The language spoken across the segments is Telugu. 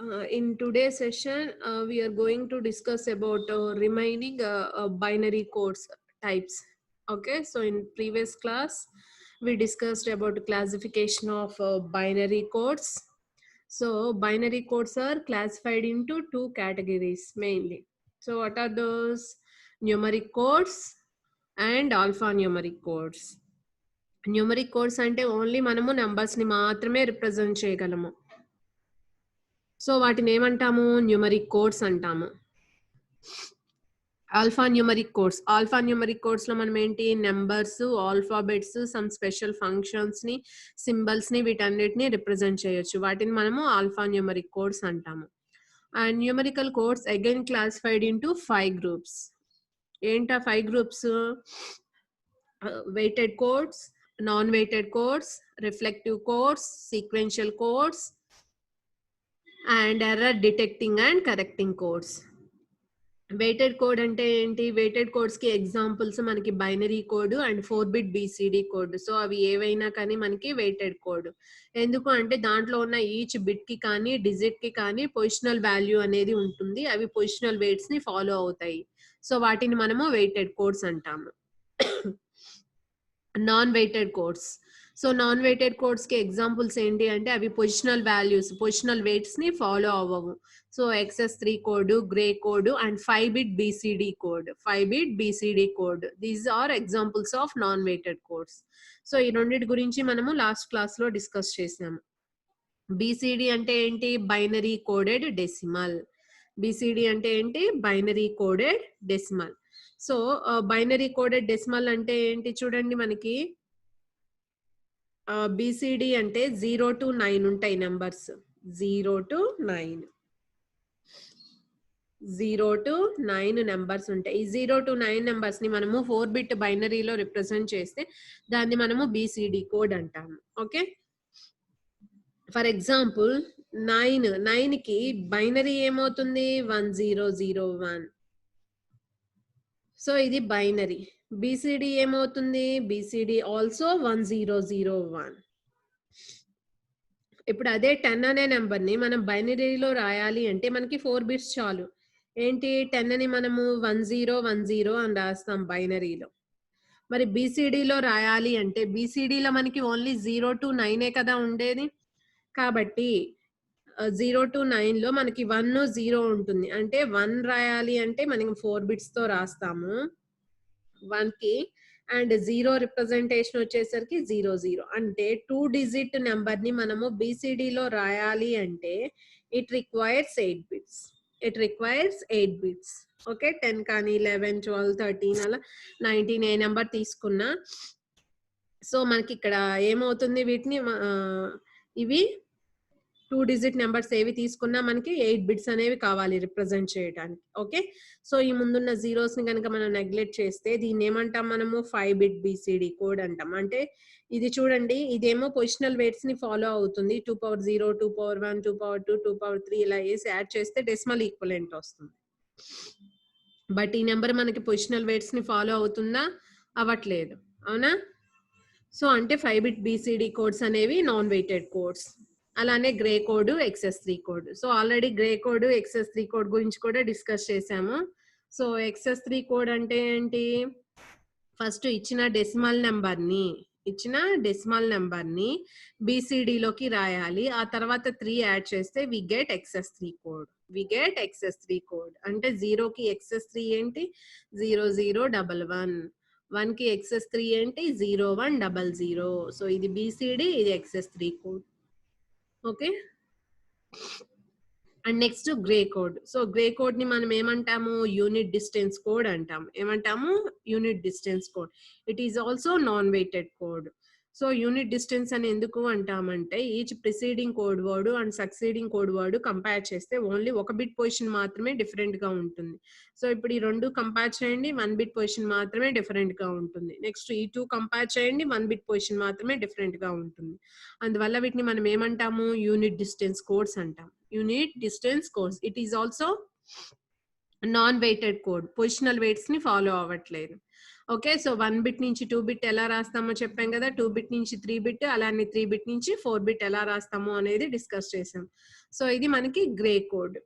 In today's session, we are going to discuss about remaining binary codes types. Okay, so in previous class, we discussed about classification of binary codes. So binary codes are classified into two categories mainly. So what are those? Numeric codes and alphanumeric codes. Numeric codes అంటే ఓన్లీ మనము నంబర్స్ని మాత్రమే రిప్రజెంట్ చేయగలము. సో వాటిని ఏమంటాము? న్యూమరిక్ కోడ్స్ అంటాము. ఆల్ఫా న్యూమరిక్ కోడ్స్ లో మనం ఏంటి numbers, alphabets, some special functions ని, సింబల్స్ ని, వీటన్నిటిని రిప్రజెంట్ చేయొచ్చు. వాటిని మనము ఆల్ఫా న్యూమరిక్ కోడ్స్ అంటాము. And numerical codes again classified into 5 groups. ఏంటా 5 groups? weighted codes, non-weighted codes, reflective codes, sequential codes, and error detecting and correcting codes. Weighted code అంటే ఏంటి? వెయిటెడ్ కోడ్స్ కి ఎగ్జాంపుల్స్ మనకి binary code and 4-bit BCD code. So అవి ఏవైనా కానీ మనకి వెయిటెడ్ కోడ్. ఎందుకు అంటే దాంట్లో ఉన్న ఈచ్ బిట్ కి కానీ డిజిట్ కి కానీ పొజిషనల్ వాల్యూ అనేది ఉంటుంది. అవి పొజిషనల్ వెయిట్స్ ని ఫాలో అవుతాయి. సో వాటిని మనము వెయిటెడ్ కోడ్స్ అంటాము. Non weighted codes. So non weighted codes కి ఎగ్జాంపుల్స్ ఏంటి అంటే అవి పొజిషనల్ వాల్యూస్, పొజిషనల్ వెయిట్స్ ని ఫాలో అవ్వవు. So XS3 code, Gray code and 5-bit BCD code. 5-bit BCD code, these are examples of non weighted codes. So ఈ రెండింటి గురించి మనము లాస్ట్ క్లాస్ లో డిస్కస్ చేసాము. BCD అంటే ఏంటి? Binary coded decimal. BCD అంటే ఏంటి? Binary coded decimal. So binary coded decimal అంటే ఏంటి? చూడండి, మనకి BCD అంటే 0 to 9 ఉంటాయి నెంబర్స్. 0 to 9 నెంబర్స్ ఉంటాయి. ఈ 0 to 9 నెంబర్స్ ని మనము 4-bit బైనరీలో రిప్రజెంట్ చేస్తే దాన్ని మనము BCD కోడ్ అంటాము. ఓకే, ఫర్ ఎగ్జాంపుల్ 9 కి బైనరీ ఏమవుతుంది? 1001. సో ఇది బైనరీ. BCD ఏమవుతుంది? BCD also 1001. ఇప్పుడు అదే 10 అనే నెంబర్ ని మనం బైనరీలో రాయాలి అంటే మనకి 4 బిట్స్ చాలు. ఏంటి? 10 అని మనము 1010 అని రాస్తాం బైనరీలో. మరి BCDలో రాయాలి అంటే BCDలో మనకి ఓన్లీ 0 to 9 కదా ఉండేది. కాబట్టి 0 to 9 లో మనకి 1 0 ఉంటుంది. అంటే 1 రాయాలి అంటే మనం 4 బిట్స్ తో రాస్తాము 1 కి. అండ్ 0 రిప్రజెంటేషన్ వచ్చేసరికి 00. అంటే 2 డిజిట్ నెంబర్ ని మనము BCDలో రాయాలి అంటే ఇట్ రిక్వైర్స్ 8 బిట్స్. ఓకే, 10 కానీ 11, 12, 13 అలా 19 ఏ నెంబర్ తీసుకున్నా. సో మనకి ఇక్కడ ఏమవుతుంది? వీటిని ఇవి 2 డిజిట్ నెంబర్స్ ఏవి తీసుకున్నా మనకి 8 బిట్స్ అనేవి కావాలి రిప్రజెంట్ చేయడానికి. ఓకే, సో ఈ ముందున్న జీరోస్ ని కనుక మనం నెగ్లెక్ట్ చేస్తే దీన్ని ఏమంటాం మనము? 5-bit BCD కోడ్ అంటాం. అంటే ఇది చూడండి, ఇదేమో పొజిషనల్ వెయిట్స్ ని ఫాలో అవుతుంది. 2^0, 2^1, 2^2, 2^3 ఇలా వేసి యాడ్ చేస్తే డెసిమల్ ఈక్వలెంట్ వస్తుంది. బట్ ఈ నెంబర్ మనకి పొజిషనల్ వెయిట్స్ ని ఫాలో అవుతుందా? అవ్వట్లేదు, అవునా? సో అంటే 5-bit BCD కోడ్స్ అనేవి నాన్ వెయిటెడ్ కోడ్స్. అలానే grey code, XS3 code. So already grey code, XS3 code గురించి కూడా డిస్కస్ చేసాము. సో XS3 కోడ్ అంటే ఏంటి? ఫస్ట్ ఇచ్చిన డెసిమల్ నెంబర్ ని BCDలోకి రాయాలి. ఆ తర్వాత 3 యాడ్ చేస్తే వి గెట్ XS3 కోడ్. అంటే 0 కి XS3 ఏంటి? 0011. 1 కి XS3 ఏంటి? 0100. సో ఇది BCD, ఇది XS3 code. Okay, and next Gray code. So Gray code ని మనం ఏమంటాము? యూనిట్ డిస్టెన్స్ కోడ్ అంటాం. ఏమంటాము? Unit distance code. It is also non weighted code. So unit distance అని ఎందుకు అంటామంటే each preceding code word and succeeding code word compare చేస్తే ఓన్లీ ఒక బిట్ పొజిషన్ మాత్రమే డిఫరెంట్ గా ఉంటుంది. సో ఇప్పుడు ఈ రెండు కంపేర్ చేయండి, 1 బిట్ పొజిషన్ మాత్రమే డిఫరెంట్ గా ఉంటుంది. నెక్స్ట్ ఈ 2 కంపేర్ చేయండి, 1 బిట్ పొజిషన్ మాత్రమే డిఫరెంట్ గా ఉంటుంది. అందువల్ల వీటిని మనం ఏమంటాము? యూనిట్ డిస్టెన్స్ కోడ్స్ అంటాం. It is also non weighted code. Positional weights ని ఫాలో అవ్వట్లేదు. ఓకే. సో 1 బిట్ నుంచి 2 బిట్ ఎలా రాస్తామో చెప్పాం కదా! 2 బిట్ నుంచి 3 బిట్ అలానే 3 బిట్ నుంచి 4 బిట్ ఎలా రాస్తాము అనేది డిస్కస్ చేసాం. సో ఇది మనకి grey code.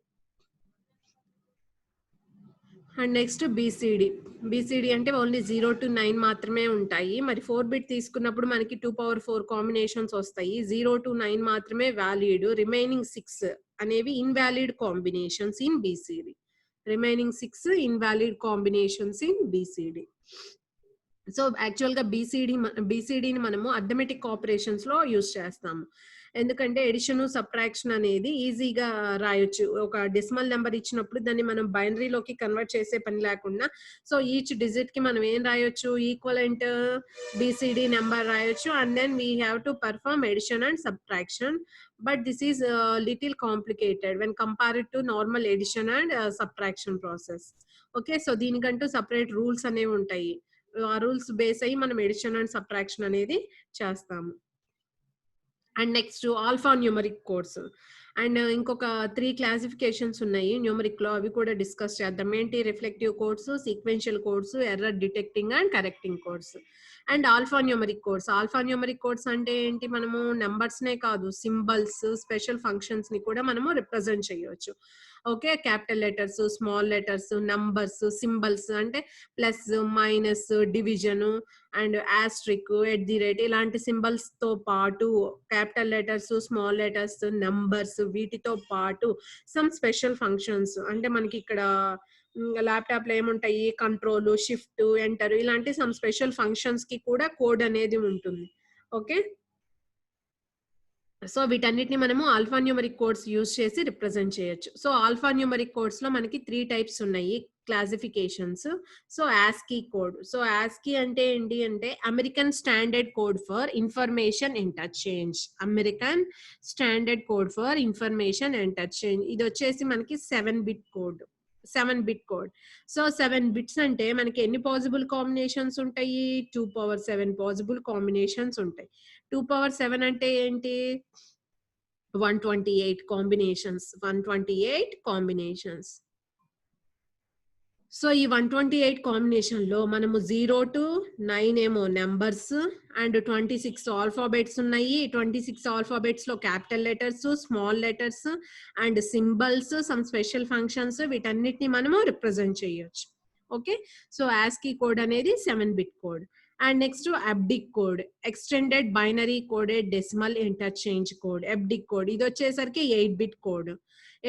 And next BCD. BCD అంటే ఓన్లీ 0-9 మాత్రమే ఉంటాయి. మరి 4 బిట్ తీసుకున్నప్పుడు మనకి 2 పవర్ 4 కాంబినేషన్స్ వస్తాయి. 0-9 మాత్రమే వాలిడ్. రిమైనింగ్ 6 అనేవి invalid combinations in BCD. Remaining 6 invalid combinations in BCD. So యాక్చువల్‌గా బీసీడీని మనము అర్థమెటిక్ ఆపరేషన్స్‌లో యూజ్ చేస్తాము. ఎందుకంటే అడిషన్, సబ్ట్రాక్షన్ అనేది ఈజీగా రాయొచ్చు. ఒక డెసిమల్ నంబర్ ఇచ్చినప్పుడు దాన్ని మనం బైనరీలోకి కన్వర్ట్ చేసే పని లేకుండా సో ఈచ్ డిజిట్‌కి మనం ఏం రాయొచ్చు ఈక్వలెంట్ బీసీడీ నంబర్ రాయొచ్చు and then we have to perform addition and subtraction. But this is little complicated when compared to normal addition and subtraction process. Okay. So దీనికంటూ సెపరేట్ రూల్స్ అనేవి ఉంటాయి. ఆ రూల్స్ బేస్ అయ్యి మనం అడిషన్ అండ్ సబ్ట్రాక్షన్ అనేది చేస్తాము. And next alpha numeric codes and ఇంకొక 3 క్లాసిఫికేషన్స్ ఉన్నాయి న్యూమరిక్ లో, అవి కూడా డిస్కస్ చేద్దాం. ఏంటి? Reflective codes, sequential codes, error detecting and correcting codes. And alpha numeric codes. Alpha numeric codes అంటే ఏంటి? మనము నెంబర్స్ నే కాదు సింబల్స్, స్పెషల్ ఫంక్షన్స్ ని కూడా మనము రిప్రజెంట్ చేయొచ్చు. Okay. Capital letters, small letters, numbers, symbols అంటే plus, minus, division and asterisk, at the rate ఇలాంటి సింబల్స్ తో పాటు capital letters, small letters, numbers వీటితో పాటు సమ్ స్పెషల్ ఫంక్షన్స్ అంటే మనకి ఇక్కడ ల్యాప్టాప్ లో ఏముంటాయి కంట్రోల్, షిఫ్ట్, ఎంటర్ ఇలాంటి సమ్ స్పెషల్ ఫంక్షన్స్ కి కూడా కోడ్ అనేది ఉంటుంది. ఓకే. సో వీటన్నిటిని మనము ఆల్ఫా న్యూమరిక్ కోడ్స్ యూజ్ చేసి రిప్రజెంట్ చేయొచ్చు. సో ఆల్ఫా న్యూమరిక్ కోడ్స్ లో మనకి 3 టైప్స్ ఉన్నాయి classifications. So Aashiqui code. So Aashiqui అంటే ఏంటి అంటే American standard code for information interchange. American standard code for information interchange. ఇది వచ్చేసి మనకి 7 bit code. 7 bit code. So 7 bits అంటే మనకి ఎన్ని పాసిబుల్ కాంబినేషన్స్ ఉంటాయి? 2 పవర్ 7 పాసిబుల్ కాంబినేషన్స్ ఉంటాయి. 2 పవర్ 7 అంటే ఏంటి? 128 కాంబినేషన్స్. 128 కాంబినేషన్స్. సో ఈ 128 కాంబినేషన్ లో మనము 0-9 ఏమో నెంబర్స్ అండ్ 26 ఆల్ఫాబెట్స్ ఉన్నాయి. 26 ఆల్ఫాబెట్స్ లో capital letters, small letters and symbols, some special functions వీటన్నిటిని మనము రిప్రజెంట్ చేయొచ్చు. ఓకే. సో ఆస్కీ కోడ్ అనేది 7 bit code. And next EBCDIC code, extended binary coded decimal interchange code. EBCDIC code ఇది వచ్చేసరికి 8 బిట్ కోడ్.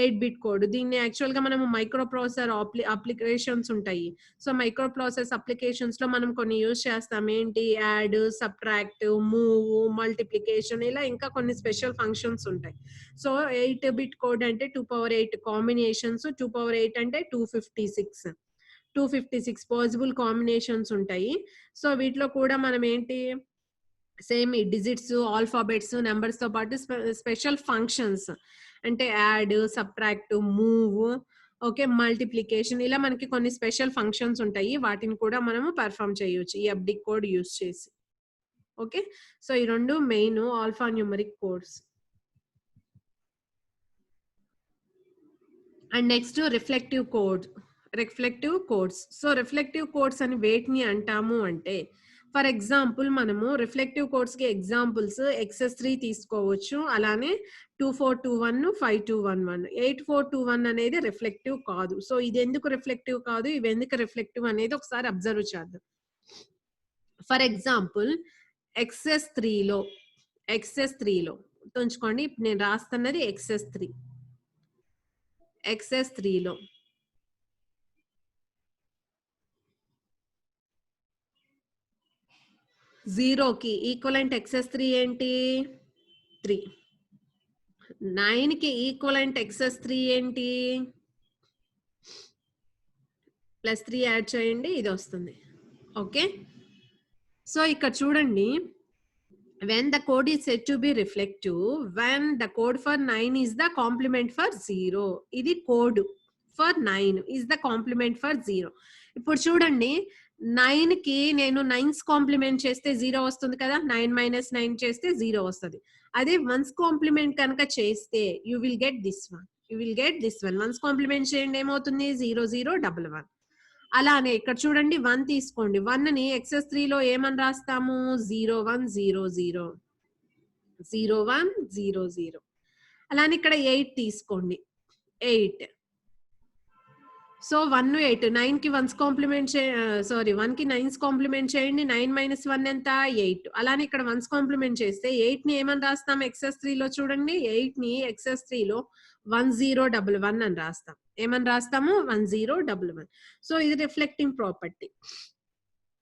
8 bit code. దీన్ని యాక్చువల్ గా మనము మైక్రో ప్రాసెసర్ అప్లికేషన్స్ ఉంటాయి. సో మైక్రో ప్రాసెస్ అప్లికేషన్స్ లో మనం కొన్ని యూజ్ చేస్తాం. ఏంటి? యాడ్, సబ్ట్రాక్ట్, మూవ్, మల్టిప్లికేషన్ ఇలా ఇంకా కొన్ని స్పెషల్ ఫంక్షన్స్ ఉంటాయి. సో 8 బిట్ కోడ్ అంటే 2 పవర్ 8 కాంబినేషన్స్. 2 పవర్ 8 అంటే 256. 256 పాసిబుల్ కాంబినేషన్స్ ఉంటాయి. సో వీటిలో కూడా మనం ఏంటి సేమ్ ఈ డిజిట్స్, ఆల్ఫాబెట్స్, నెంబర్స్ తో పాటు స్పెషల్ ఫంక్షన్స్ అంటే add, subtract, move, okay, multiplication ఇలా మనకి కొన్ని స్పెషల్ ఫంక్షన్స్ ఉంటాయి. వాటిని కూడా మనము పెర్ఫామ్ చేయొచ్చు ఈ అబ్డిక్ కోడ్ యూజ్ చేసి. ఓకే. సో ఈ రెండు main alpha numeric codes. And next reflective code. Reflective codes. So reflective codes అని వేటిని అంటాము అంటే ఫర్ ఎగ్జాంపుల్ మనము రిఫ్లెక్టివ్ కోడ్స్ కి ఎగ్జాంపుల్స్ XS3 తీసుకోవచ్చు. అలానే 2421, 5211. 8421 అనేది రిఫ్లెక్టివ్ కాదు. సో ఇది ఎందుకు రిఫ్లెక్టివ్ కాదు, ఇవి ఎందుకు రిఫ్లెక్టివ్ అనేది ఒకసారి అబ్జర్వ్ చేద్దాం. ఫర్ ఎగ్జాంపుల్ XS3లో ఉంచుకోండి. ఇప్పుడు నేను రాస్తున్నది XS3లో జీరోకి ఈక్వలెంట్ XS3 ఏంటి? 3. 9 కి ఈక్వలెంట్ XS3 ఏంటి? +3 యాడ్ చేయండి, ఇది వస్తుంది. ఓకే. సో ఇక్కడ చూడండి, when the code is said to be reflective when the code for 9 is the complement for 0. ఇది code for 9 is the complement for 0. ఇప్పుడు చూడండి 9 కి నేను 9's కాంప్లిమెంట్ చేస్తే 0 వస్తుంది కదా. 9 - 9 చేస్తే 0 వస్తుంది. అదే 1's కాంప్లిమెంట్ కనుక చేస్తే you will get this one. 1's complement చేయండి ఏమవుతుంది? 0 0 1 1. అలానే ఇక్కడ చూడండి 1 తీసుకోండి. 1ని XS3 లో ఏమని రాస్తాము? 0100 0100. అలానే ఇక్కడ 8 తీసుకోండి. 8. సో 1 8 9కి 1's కాంప్లిమెంట్ సారీ 1కి 9's కాంప్లిమెంట్ చేయండి. 9 - 1 ఎంత? 8. అలానే ఇక్కడ 1's కాంప్లిమెంట్ చేస్తే 8ని ఏమని రాస్తాం XS3 లో చూడండి. 8ని XS3 లో 1011 అని రాస్తాం. ఏమని రాస్తాము? 1011. సో ఇది రిఫ్లెక్టింగ్ ప్రాపర్టీ.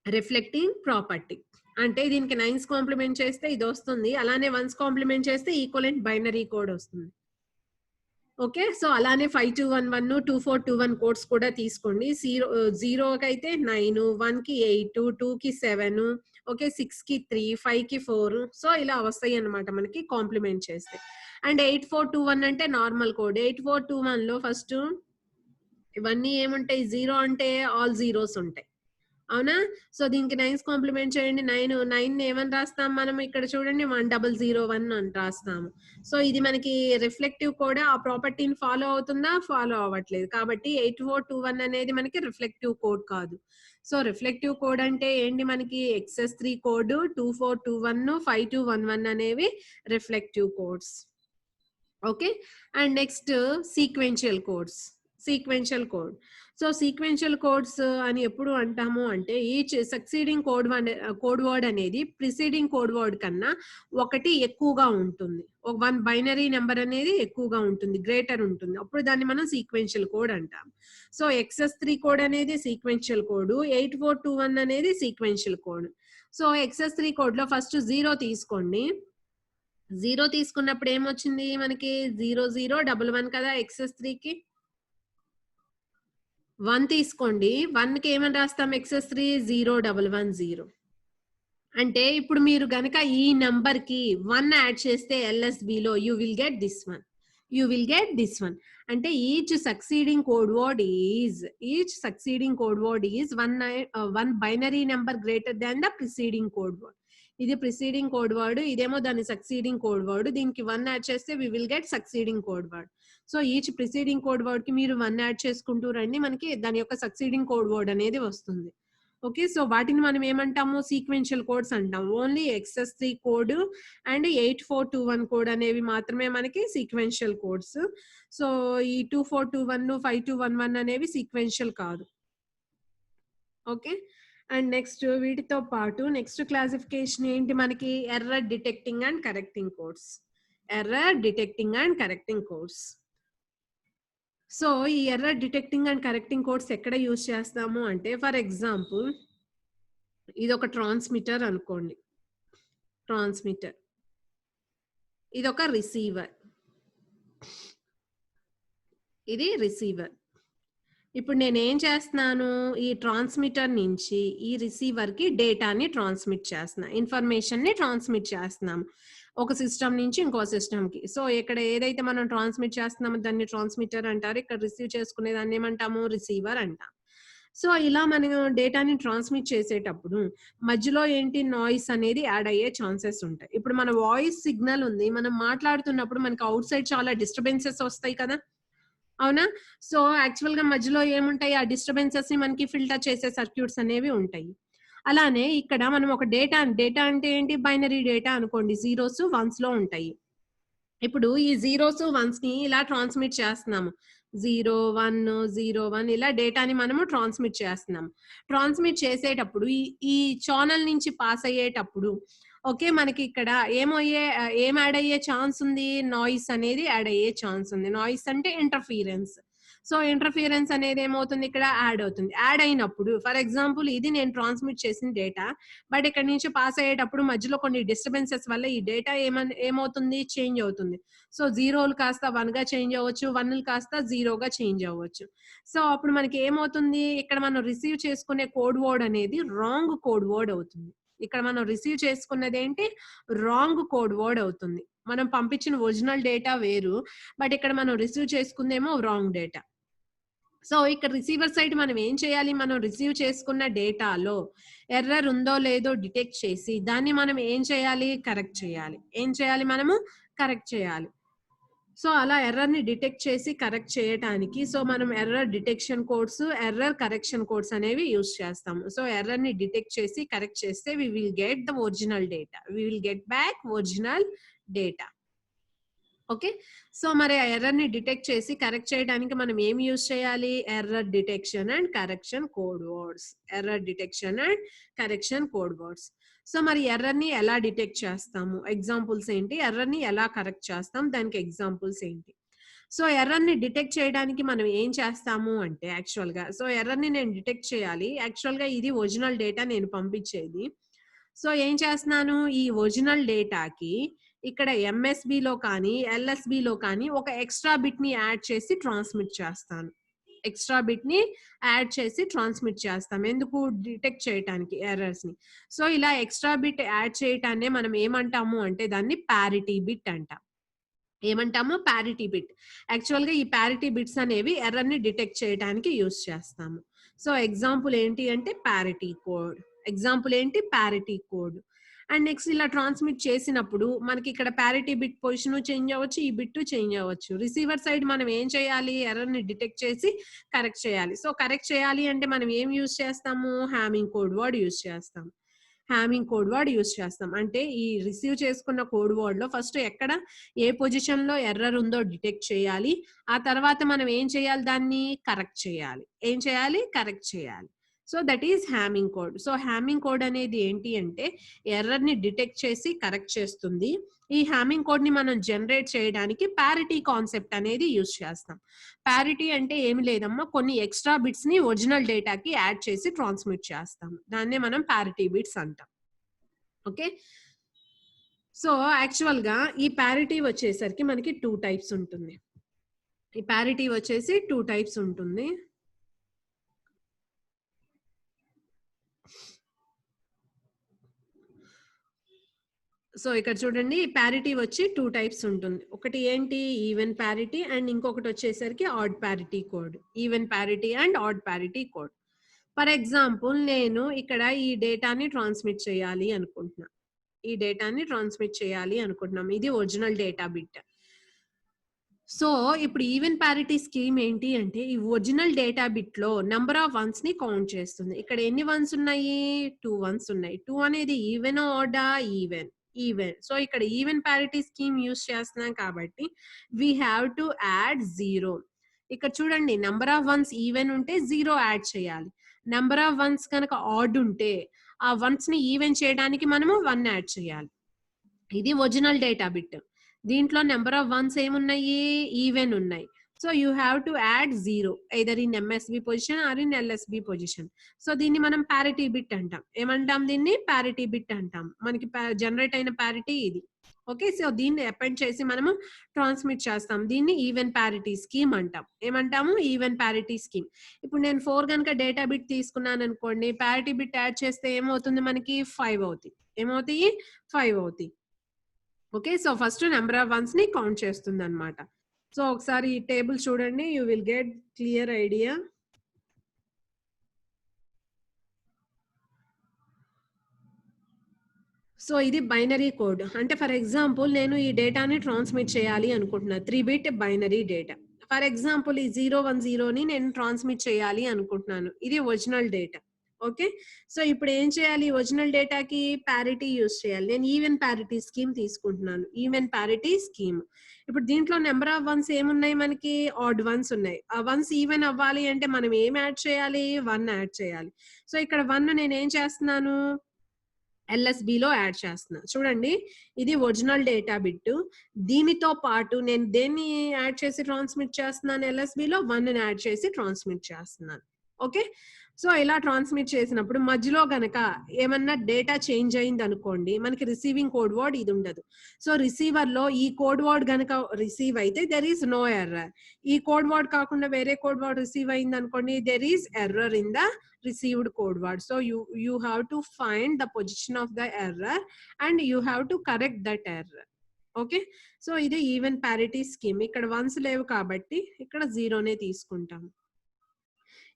రిఫ్లెక్టింగ్ ప్రాపర్టీ అంటే దీనికి 9's కాంప్లిమెంట్ చేస్తే ఇది వస్తుంది. అలానే 1's కాంప్లిమెంట్ చేస్తే ఈక్వలెంట్ బైనరీ కోడ్ వస్తుంది. ఓకే. సో అలానే 5211 2421 కోడ్స్ కూడా తీసుకోండి. 0కి అయితే 9, 1కి 8, 2కి 7, ఓకే, 6కి 3, 5కి 4. సో ఇలా వస్తాయి అన్నమాట మనకి కాంప్లిమెంట్ చేస్తే. అండ్ 8421 అంటే నార్మల్ కోడ్. 8421 లో ఫస్ట్ ఇవన్నీ ఏముంటాయి? 0 అంటే ఆల్ జీరోస్ ఉంటాయి. అవునా? సో దీనికి 9's కాంప్లిమెంట్ చేయండి. 9 ఏమని రాస్తాం మనం? ఇక్కడ చూడండి 1001 అని రాస్తాము. సో ఇది మనకి రిఫ్లెక్టివ్ కోడ్. ఆ ప్రాపర్టీని ఫాలో అవుతుందా? ఫాలో అవ్వట్లేదు. కాబట్టి 8421 అనేది మనకి రిఫ్లెక్టివ్ కోడ్ కాదు. సో రిఫ్లెక్టివ్ కోడ్ అంటే ఏంటి? మనకి XS3 కోడ్, 2421, 5211 అనేవి reflective codes. Okay. And next sequential codes. Sequential code. So sequential codes అని ఎప్పుడు అంటాము అంటే ఈచ్ సక్సీడింగ్ కోడ్ వర్డ్ అనేది ప్రిసీడింగ్ కోడ్ వర్డ్ కన్నా ఒకటి ఎక్కువగా ఉంటుంది. ఒక 1 బైనరీ నెంబర్ అనేది ఎక్కువగా ఉంటుంది, గ్రేటర్ ఉంటుంది. అప్పుడు దాన్ని మనం సీక్వెన్షియల్ కోడ్ అంటాం. సో XS3 కోడ్ అనేది సీక్వెన్షియల్ కోడ్, 8421 అనేది sequential code. So XS3 code లో ఫస్ట్ 0 తీసుకోండి. 0 తీసుకున్నప్పుడు ఏమొచ్చింది మనకి? 0011 కదా XS3కి. 1 తీసుకోండి. 1కి ఏమని రాస్తాం? XS3 0110. అంటే ఇప్పుడు మీరు గనక ఈ నంబర్ కి 1 యాడ్ చేస్తే LSBలో you will get this one. You will get this one. అంటే each succeeding code word is one binary number greater than the preceding code word. ఇది ప్రిసీడింగ్ కోడ్ వర్డ్, ఇదేమో దాని సక్సీడింగ్ కోడ్ వర్డ్. దీనికి 1 యాడ్ చేస్తే we will get succeeding code word. So each preceding code word కి మీరు 1 యాడ్ చేసుకుంటూ రండి, మనకి దాని యొక్క సక్సీడింగ్ కోడ్ వర్డ్ అనేది వస్తుంది. ఓకే. సో వాటిని మనం ఏమంటాము? సీక్వెన్షియల్ కోడ్స్ అంటాం. Only XS3 code and 8421 code అనేవి మాత్రమే మనకి సీక్వెన్షియల్ కోడ్స్. సో ఈ 2421, 5211 అనేవి సీక్వెన్షియల్ కాదు. ఓకే. అండ్ నెక్స్ట్ వీటితో పాటు నెక్స్ట్ క్లాసిఫికేషన్ ఏంటి మనకి? Error detecting and correcting codes. Error detecting and correcting codes. So ఈ error detecting and correcting codes ఎక్కడ యూజ్ చేస్తాము అంటే, ఫర్ ఎగ్జాంపుల్ ఇది ఒక ట్రాన్స్మిటర్ అనుకోండి. ట్రాన్స్మిటర్, ఇది ఒక రిసీవర్, ఇది రిసీవర్. ఇప్పుడు నేను ఏం చేస్తున్నాను? ఈ ట్రాన్స్మిటర్ నుంచి ఈ రిసీవర్ కి డేటాని ట్రాన్స్మిట్ చేస్తున్నా, ఇన్ఫర్మేషన్ ని ట్రాన్స్మిట్ చేస్తున్నాము ఒక సిస్టమ్ నుంచి ఇంకో సిస్టమ్ కి. సో ఇక్కడ ఏదైతే మనం ట్రాన్స్మిట్ చేస్తున్నామో దాన్ని ట్రాన్స్మిటర్ అంటారు. ఇక్కడ రిసీవ్ చేసుకునే దాన్ని ఏమంటాము? రిసీవర్ అంటాం. సో ఇలా మనం డేటాని ట్రాన్స్మిట్ చేసేటప్పుడు మధ్యలో ఏంటి? నాయిస్ అనేది యాడ్ అయ్యే ఛాన్సెస్ ఉంటాయి. ఇప్పుడు మన వాయిస్ సిగ్నల్ ఉంది, మనం మాట్లాడుతున్నప్పుడు మనకి అవుట్ సైడ్ చాలా డిస్టర్బెన్సెస్ వస్తాయి కదా, అవునా? సో యాక్చువల్ గా మధ్యలో ఏముంటాయి? ఆ డిస్టర్బెన్సెస్ ని మనకి ఫిల్టర్ చేసే సర్క్యూట్స్ అనేవి ఉంటాయి. అలానే ఇక్కడ మనం ఒక డేటా అంటే ఏంటి? బైనరీ డేటా అనుకోండి, 0s 1s లో ఉంటాయి. ఇప్పుడు ఈ 0s 1s ని ఇలా ట్రాన్స్మిట్ చేస్తున్నాము. 0101 ఇలా డేటాని మనము ట్రాన్స్మిట్ చేస్తున్నాము. ట్రాన్స్మిట్ చేసేటప్పుడు ఈ ఛానల్ నుంచి పాస్ అయ్యేటప్పుడు ఓకే, మనకి ఇక్కడ ఏం యాడ్ అయ్యే ఛాన్స్ ఉంది? నాయిస్ అనేది యాడ్ అయ్యే ఛాన్స్ ఉంది. నాయిస్ అంటే ఇంటర్ఫీరెన్స్. సో ఇంటర్ఫీరెన్స్ అనేది ఏమవుతుంది? ఇక్కడ యాడ్ అవుతుంది. యాడ్ అయినప్పుడు ఫర్ ఎగ్జాంపుల్ ఇది నేను ట్రాన్స్మిట్ చేసిన డేటా, బట్ ఇక్కడ నుంచి పాస్ అయ్యేటప్పుడు మధ్యలో కొన్ని డిస్టర్బెన్సెస్ వల్ల ఈ డేటా ఏమవుతుంది? చేంజ్ అవుతుంది. సో 0లు కాస్త 1 గా చేంజ్ అవ్వచ్చు, 1లు కాస్త 0గా చేంజ్ అవ్వచ్చు. సో అప్పుడు మనకి ఏమవుతుంది? ఇక్కడ మనం రిసీవ్ చేసుకునే కోడ్ వర్డ్ అనేది రాంగ్ కోడ్ వర్డ్ అవుతుంది. ఇక్కడ మనం రిసీవ్ చేసుకున్నది ఏంటి? రాంగ్ కోడ్ వర్డ్ అవుతుంది. మనం పంపించిన ఒరిజినల్ డేటా వేరు, బట్ ఇక్కడ మనం రిసీవ్ చేసుకుందేమో రాంగ్ డేటా. సో ఇక్కడ రిసీవర్ సైడ్ మనం ఏం చేయాలి? మనం రిసీవ్ చేసుకున్న డేటాలో ఎర్రర్ ఉందో లేదో డిటెక్ట్ చేసి దాన్ని మనం ఏం చేయాలి? కరెక్ట్ చేయాలి. ఏం చేయాలి? మనము కరెక్ట్ చేయాలి. సో అలా ఎర్రర్ ని డిటెక్ట్ చేసి కరెక్ట్ చేయడానికి సో మనం error detection codes, error correction codes అనేవి యూస్ చేస్తాము. సో ఎర్రర్ ని డిటెక్ట్ చేసి కరెక్ట్ చేస్తే we will get the original data, we will get back original data. Okay, so మరి ఆ ఎర్రర్ ని డిటెక్ట్ చేసి కరెక్ట్ చేయడానికి మనం ఏం యూజ్ చేయాలి? Error detection and correction code words, error detection and correction code words. So మరి ఎర్రర్ ని ఎలా డిటెక్ట్ చేస్తాము? ఎగ్జాంపుల్స్ ఏంటి? ఎర్రర్ ని ఎలా కరెక్ట్ చేస్తాం? దానికి ఎగ్జాంపుల్స్ ఏంటి? సో ఎర్రర్ ని డిటెక్ట్ చేయడానికి మనం ఏం చేస్తాము అంటే యాక్చువల్ గా సో ఎర్రర్ ని నేను డిటెక్ట్ చేయాలి. యాక్చువల్ గా ఇది ఒరిజినల్ డేటా నేను పంపించేది. సో ఏం చేస్తున్నాను? ఈ ఒరిజినల్ డేటాకి ఇక్కడ ఎంఎస్బిలో కానీ ఎల్ఎస్బిలో కానీ ఒక ఎక్స్ట్రా బిట్ ని యాడ్ చేసి ట్రాన్స్మిట్ చేస్తాను. ఎక్స్ట్రా బిట్ ని యాడ్ చేసి ట్రాన్స్మిట్ చేస్తాం. ఎందుకు? డిటెక్ట్ చేయడానికి ఎర్రర్స్ ని. సో ఇలా ఎక్స్ట్రా బిట్ యాడ్ చేయటాన్నే మనం ఏమంటాము అంటే దాన్ని ప్యారిటీ బిట్ అంటాం. ఏమంటాము? Parity bit. యాక్చువల్ గా ఈ ప్యారిటీ బిట్స్ అనేవి ఎర్రర్ ని డిటెక్ట్ చేయడానికి యూస్ చేస్తాము. సో ఎగ్జాంపుల్ ఏంటి అంటే ప్యారిటీ కోడ్. ఎగ్జాంపుల్ ఏంటి? Parity code. అండ్ నెక్స్ట్ ఇలా ట్రాన్స్మిట్ చేసినప్పుడు మనకి ఇక్కడ ప్యారిటీ బిట్ పొజిషన్ చేంజ్ అవ్వచ్చు, ఈ బిట్ చేంజ్ అవ్వచ్చు. రిసీవర్ సైడ్ మనం ఏం చేయాలి? ఎర్రర్ ని డిటెక్ట్ చేసి కరెక్ట్ చేయాలి. సో కరెక్ట్ చేయాలి అంటే మనం ఏం యూస్ చేస్తాము? హ్యామింగ్ కోడ్ వర్డ్ యూస్ చేస్తాం. హ్యామింగ్ కోడ్ వర్డ్ యూస్ చేస్తాం. అంటే ఈ రిసీవ్ చేసుకున్న కోడ్ వర్డ్ లో ఫస్ట్ ఎక్కడ ఏ పొజిషన్ లో ఎర్రర్ ఉందో డిటెక్ట్ చేయాలి. ఆ తర్వాత మనం ఏం చేయాలి? దాన్ని కరెక్ట్ చేయాలి. ఏం చేయాలి? కరెక్ట్ చేయాలి. So that is Hamming code. So Hamming code అనేది ఏంటి అంటే ఎర్రర్ ని డిటెక్ట్ చేసి కరెక్ట్ చేస్తుంది. ఈ హ్యామింగ్ కోడ్ ని మనం జనరేట్ చేయడానికి ప్యారిటీ కాన్సెప్ట్ అనేది యూజ్ చేస్తాం. ప్యారిటీ అంటే ఏమి లేదమ్మా, కొన్ని ఎక్స్ట్రా బిట్స్ ని ఒరిజినల్ డేటాకి యాడ్ చేసి ట్రాన్స్మిట్ చేస్తాం. దాన్నే మనం ప్యారిటీ బిట్స్ అంటాం. ఓకే, సో యాక్చువల్ గా ఈ ప్యారిటీ వచ్చేసరికి మనకి 2 టైప్స్ ఉంటుంది. ఈ ప్యారిటీ వచ్చేసి 2 టైప్స్ ఉంటుంది. సో ఇక్కడ చూడండి, ప్యారిటీ వచ్చి 2 టైప్స్ ఉంటుంది. ఒకటి ఏంటి? ఈవెన్ ప్యారిటీ అండ్ ఇంకొకటి వచ్చేసరికి odd parity code. Even parity and odd parity code. For example నేను ఇక్కడ ఈ డేటాని ట్రాన్స్మిట్ చేయాలి అనుకుంటున్నా. ఈ డేటాని ట్రాన్స్మిట్ చేయాలి అనుకుంటున్నాం. ఇది ఒరిజినల్ డేటా బిట్. సో ఇప్పుడు ఈవెన్ ప్యారిటీ స్కీమ్ ఏంటి అంటే ఈ ఒరిజినల్ డేటా బిట్ లో నెంబర్ ఆఫ్ వన్స్ ని కౌంట్ చేస్తుంది. ఇక్కడ ఎన్ని వన్స్ ఉన్నాయి? 2 వన్స్ ఉన్నాయి. 2 అనేది ఈవెన్ ఆడా? ఈవెన్. ఈవెన్. సో ఇక్కడ ఈవెన్ ప్యారిటీ స్కీమ్ యూస్ చేస్తున్నాం కాబట్టి వీ హ్యావ్ టు యాడ్ 0. ఇక్కడ చూడండి, నెంబర్ ఆఫ్ వన్స్ ఈవెన్ ఉంటే 0 యాడ్ చేయాలి. నెంబర్ ఆఫ్ వన్స్ కనుక ఆడ్ ఉంటే ఆ వన్స్ ని ఈవెన్ చేయడానికి మనము 1 యాడ్ చేయాలి. ఇది ఒరిజినల్ డేటా బిట్. దీంట్లో నెంబర్ ఆఫ్ వన్స్ ఏమున్నాయి? ఈవెన్ ఉన్నాయి. So you have to add 0 either in MSB position or in LSB position. So దీన్ని మనం ప్యారిటీ బిట్ అంటాం. ఏమంటాం? దీన్ని ప్యారిటీ బిట్ అంటాం. మనకి జనరేట్ అయిన ప్యారిటీ ఇది. ఓకే, సో దీన్ని అపెండ్ చేసి మనము ట్రాన్స్మిట్ చేస్తాం. దీన్ని ఈవెన్ ప్యారిటీ స్కీమ్ అంటాం. ఏమంటాము? Even parity scheme. ఇప్పుడు నేను 4 కనుక డేటా బిట్ తీసుకున్నాను అనుకోండి, ప్యారిటీ బిట్ యాడ్ చేస్తే ఏమవుతుంది? మనకి 5 అవుతాయి. ఏమవుతాయి? 5 అవుతాయి. Okay, so first number of once ని కౌంట్ చేస్తుంది అనమాట. సో ఒకసారి ఈ టేబుల్ చూడండి, you will get clear idea. So ఇది బైనరీ కోడ్. అంటే ఫర్ ఎగ్జాంపుల్ నేను ఈ డేటాని ట్రాన్స్మిట్ చేయాలి అనుకుంటున్నా. 3 bit binary data. For example ఈ 010ని నేను ట్రాన్స్మిట్ చేయాలి అనుకుంటున్నాను. ఇది ఒరిజినల్ డేటా. ఓకే, సో ఇప్పుడు ఏం చేయాలి? ఒరిజినల్ డేటాకి ప్యారిటీ యూస్ చేయాలి. నేను ఈవెన్ ప్యారిటీ స్కీమ్ తీసుకుంటున్నాను. Even parity scheme. ఇప్పుడు దీంట్లో నెంబర్ ఆఫ్ వన్స్ ఏమున్నాయి? మనకి ఆడ్ వన్స్ ఉన్నాయి. ఆ వన్స్ ఈవెన్ అవ్వాలి అంటే మనం ఏం యాడ్ చేయాలి? 1 యాడ్ చేయాలి. సో ఇక్కడ 1 నేను ఏం చేస్తున్నాను? ఎల్ఎస్బిలో యాడ్ చేస్తున్నా. చూడండి, ఇది ఒరిజినల్ డేటా బిట్. దీనితో పాటు నేను దేన్ని యాడ్ చేసి ట్రాన్స్మిట్ చేస్తున్నాను? ఎల్ఎస్బిలో 1ని యాడ్ చేసి ట్రాన్స్మిట్ చేస్తున్నాను. ఓకే, సో ఇలా ట్రాన్స్మిట్ చేసినప్పుడు మధ్యలో గనక ఏమన్నా డేటా చేంజ్ అయింది అనుకోండి, మనకి రిసీవింగ్ కోడ్ వర్డ్ ఇది ఉండదు. సో రిసీవర్ లో ఈ కోడ్ వర్డ్ గనక రిసీవ్ అయితే దెర్ ఈస్ నో ఎర్రర్. ఈ కోడ్ వర్డ్ కాకుండా వేరే కోడ్ వర్డ్ రిసీవ్ అయింది అనుకోండి, there is error in the received code word. So you have to find the position of the error and you have to correct that error. Okay, so ఇది ఈవెన్ ప్యారిటీ స్కీమ్. ఇక్కడ వన్స్ లేవు కాబట్టి ఇక్కడ 0నే తీసుకుంటాం.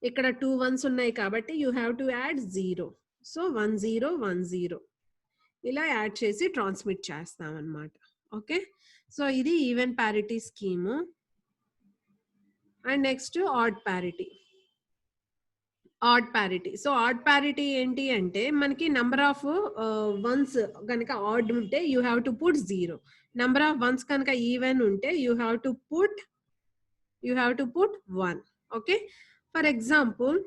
ఇక్కడ 2 వన్స్ ఉన్నాయి కాబట్టి you have to add 0. So 1010 ఇలా యాడ్ చేసి ట్రాన్స్మిట్ చేస్తాం అన్నమాట. ఓకే, సో ఇది even parity scheme. And next odd parity. Odd parity. So odd parity ఏంటి అంటే మనకి నంబర్ ఆఫ్ వన్స్ కనుక ఆడ్ ఉంటే you have to put 0. Number of ones కనుక ఈవెన్ ఉంటే you have to put 1. Okay, for example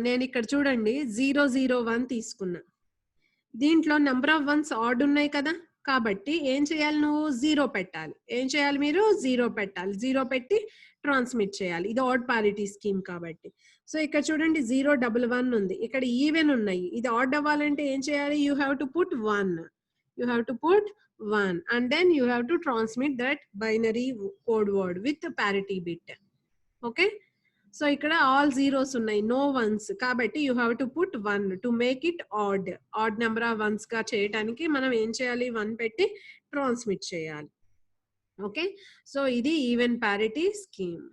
నేను ఇక్కడ చూడండి 001 తీసుకున్నా. దీంట్లో నెంబర్ ఆఫ్ వన్స్ ఆడ్ ఉన్నాయి కదా, కాబట్టి ఏం చేయాలి, నువ్వు 0 పెట్టాలి. ఏం చేయాలి, మీరు 0 పెట్టాలి. 0 పెట్టి ట్రాన్స్మిట్ చేయాలి. ఇది ఆడ్ పారిటీ స్కీమ్ కాబట్టి. సో ఇక్కడ చూడండి 011 ఉంది, ఇక్కడ ఈవెన్ ఉన్నాయి. ఇది ఆడ్ అవ్వాలంటే ఏం చేయాలి, you have to put 1. You have to put 1 and then you have to transmit that binary code word with parity bit. Okay, so ikkada all zeros unnai, no ones, kabatti you have to put 1 to make it odd number of ones ga cheyadaniki manam em cheyali, 1 petti transmit cheyali. Okay, so idi even parity scheme.